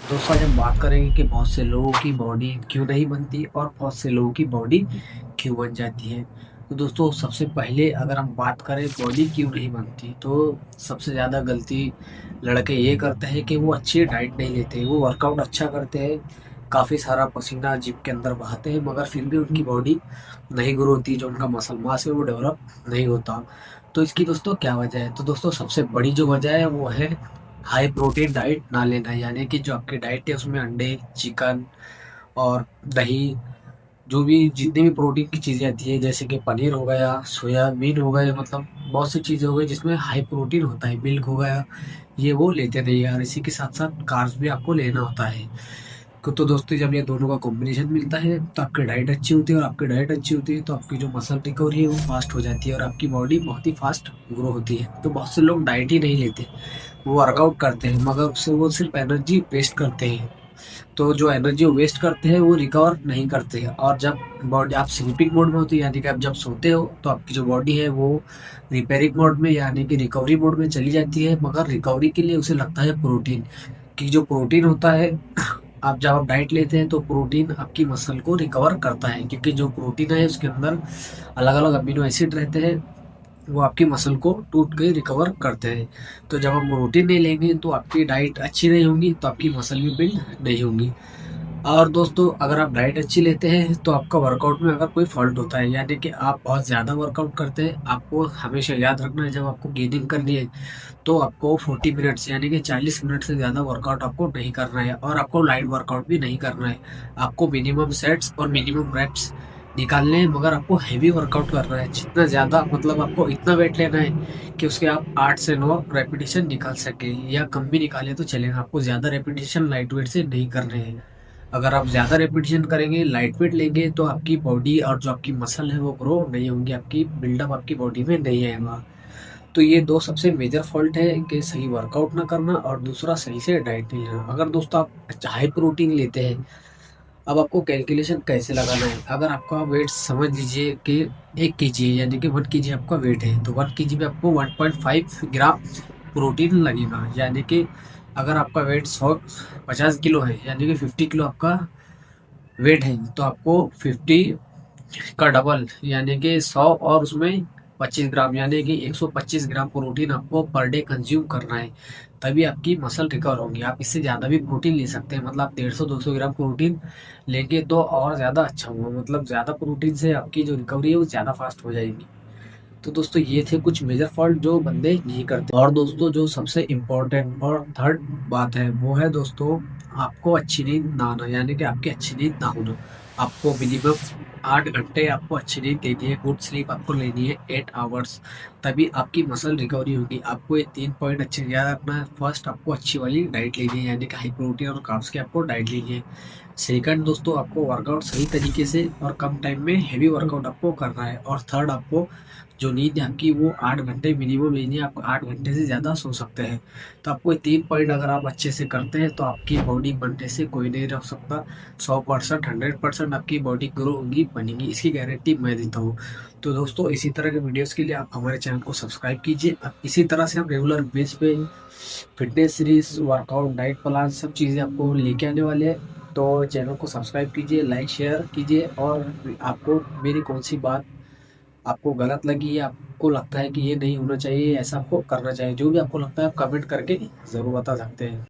दोस्तों आज हम बात करेंगे कि बहुत से लोगों की बॉडी क्यों नहीं बनती और बहुत से लोगों की बॉडी क्यों बन जाती है। तो दोस्तों सबसे पहले अगर हम बात करें बॉडी क्यों नहीं बनती, तो सबसे ज़्यादा गलती लड़के ये करते हैं कि वो अच्छी डाइट नहीं लेते। वो वर्कआउट अच्छा करते हैं, काफ़ी सारा पसीना जिम के अंदर बहाते हैं, मगर फिर भी उनकी बॉडी नहीं ग्रो होती। जो उनका मसल मास है वो डेवलप नहीं होता। तो इसकी दोस्तों क्या वजह है? तो दोस्तों सबसे बड़ी जो वजह है वो है हाई प्रोटीन डाइट ना लेना। यानी कि जो आपकी डाइट है उसमें अंडे, चिकन और दही, जो भी जितनी भी प्रोटीन की चीज़ें आती है, जैसे कि पनीर हो गया, सोयाबीन हो गए, मतलब बहुत सी चीज़ें हो गई जिसमें हाई प्रोटीन होता है, मिल्क हो गया, ये वो लेते नहीं यार। इसी के साथ साथ कार्ब्स भी आपको लेना होता है। तो दोस्तों जब ये दोनों का कॉम्बिनेशन मिलता है तो आपकी डाइट अच्छी होती है, और आपकी डाइट अच्छी होती है तो आपकी जो मसल रिकवरी है वो फास्ट हो जाती है और आपकी बॉडी बहुत ही फास्ट ग्रो होती है। तो बहुत से लोग डाइट ही नहीं लेते, वो वर्कआउट करते हैं मगर उससे वो सिर्फ एनर्जी वेस्ट करते हैं। तो जो एनर्जी वो वेस्ट करते हैं वो रिकवर नहीं करते हैं। और जब बॉडी आप स्लीपिंग मोड में होती है, यानी कि आप जब सोते हो, तो आपकी जो बॉडी है वो रिपेयरिंग मोड में यानी कि रिकवरी मोड में चली जाती है। मगर रिकवरी के लिए उसे लगता है प्रोटीन, कि जो प्रोटीन होता है आप जब आप डाइट लेते हैं तो प्रोटीन आपकी मसल को रिकवर करता है, क्योंकि जो प्रोटीन है उसके अंदर अलग अलग अमीनो एसिड रहते हैं, वो आपकी मसल को टूट के रिकवर करते हैं। तो जब आप प्रोटीन नहीं लेंगे तो आपकी डाइट अच्छी नहीं होगी, तो आपकी मसल भी बिल्ड नहीं होगी। और दोस्तों अगर आप डाइट अच्छी लेते हैं तो आपका वर्कआउट में अगर कोई फॉल्ट होता है, यानी कि आप बहुत ज़्यादा वर्कआउट करते हैं, आपको हमेशा याद रखना है जब आपको गेनिंग करनी है तो आपको 40 मिनट्स यानी कि 40 मिनट से ज़्यादा वर्कआउट आपको नहीं करना है, और आपको लाइट वर्कआउट भी नहीं करना है। आपको मिनिमम सेट्स और मिनिमम रेप्स निकालने हैं, मगर आपको हैवी वर्कआउट करना है। जितना ज़्यादा मतलब आपको इतना वेट लेना है कि उसके आप 8 से 9 रेपिटेशन निकाल सके, या कम भी निकाले तो चलेगा। आपको ज़्यादा रेपिटेशन लाइट वेट से नहीं करने हैं। अगर आप ज़्यादा रेपिटेशन करेंगे, लाइट वेट लेंगे, तो आपकी बॉडी और जो आपकी मसल है वो ग्रो नहीं होंगी, आपकी बिल्डअप आपकी बॉडी में नहीं आएगा। तो ये दो सबसे मेजर फॉल्ट है कि सही वर्कआउट ना करना और दूसरा सही से डाइट नहीं लेना। अगर दोस्तों आप हाई प्रोटीन लेते हैं, अब आपको कैलकुलेशन कैसे लगाना है? अगर आपका वेट समझ लीजिए कि 1 kg है, यानी कि 1 kg आपका वेट है, तो 1 kg में आपको 1.5 ग्राम प्रोटीन लगेगा। यानी कि अगर आपका वेट 150 किलो है, यानी कि 50 किलो आपका वेट है, तो आपको 50 का डबल यानी कि 100 और उसमें 25 ग्राम यानी कि 125 ग्राम प्रोटीन आपको पर डे कंज्यूम करना है। तभी आपकी मसल रिकवर होगी। आप इससे ज़्यादा भी प्रोटीन ले सकते हैं, मतलब आप 150-200 ग्राम प्रोटीन लेंगे तो और ज़्यादा अच्छा होगा। मतलब ज़्यादा प्रोटीन से आपकी जो रिकवरी है वो ज़्यादा फास्ट हो जाएगी। तो दोस्तों ये थे कुछ मेजर फॉल्ट जो बंदे नहीं करते। और दोस्तों जो सबसे इम्पोर्टेंट और थर्ड बात है वो है दोस्तों, आपको अच्छी नींद ना आना, यानी कि आपकी अच्छी नींद ना होना। आपको मिनिमम 8 घंटे आपको अच्छी नींद लेनी है, गुड स्लीप आपको लेनी है 8 आवर्स, तभी आपकी मसल रिकवरी होगी। आपको ये 3 पॉइंट अच्छे से याद रखना है। फर्स्ट, आपको अच्छी वाली डाइट लेनी है, यानी कि हाई प्रोटीन और कार्ब्स की आपको डाइट लेनी है। सेकंड दोस्तों, आपको वर्कआउट सही तरीके से और कम टाइम में हैवी वर्कआउट आपको करना है। और थर्ड, आपको जो नींद है आपकी वो 8 घंटे मिनिमम लेनी है। आप 8 घंटे से ज़्यादा सो सकते हैं। तो आपको ये 3 पॉइंट अगर आप अच्छे से करते हैं तो आपकी बॉडी बनने से कोई नहीं रोक सकता। 100%, 100% आपकी बॉडी ग्रो होगी, बनेगी, इसकी गारंटी मैं देता हूँ। तो दोस्तों इसी तरह के वीडियोस के लिए आप हमारे चैनल को सब्सक्राइब कीजिए। अब इसी तरह से हम रेगुलर बेस पे fitness series, workout, diet plan, सब चीज़ें आपको लेके आने वाले हैं। तो चैनल को सब्सक्राइब कीजिए, लाइक शेयर कीजिए। और आपको मेरी कौन सी बात आपको गलत लगी, या आपको लगता है कि ये नहीं होना चाहिए, ऐसा आपको करना चाहिए, जो भी आपको लगता है आप कमेंट करके ज़रूर बता सकते हैं।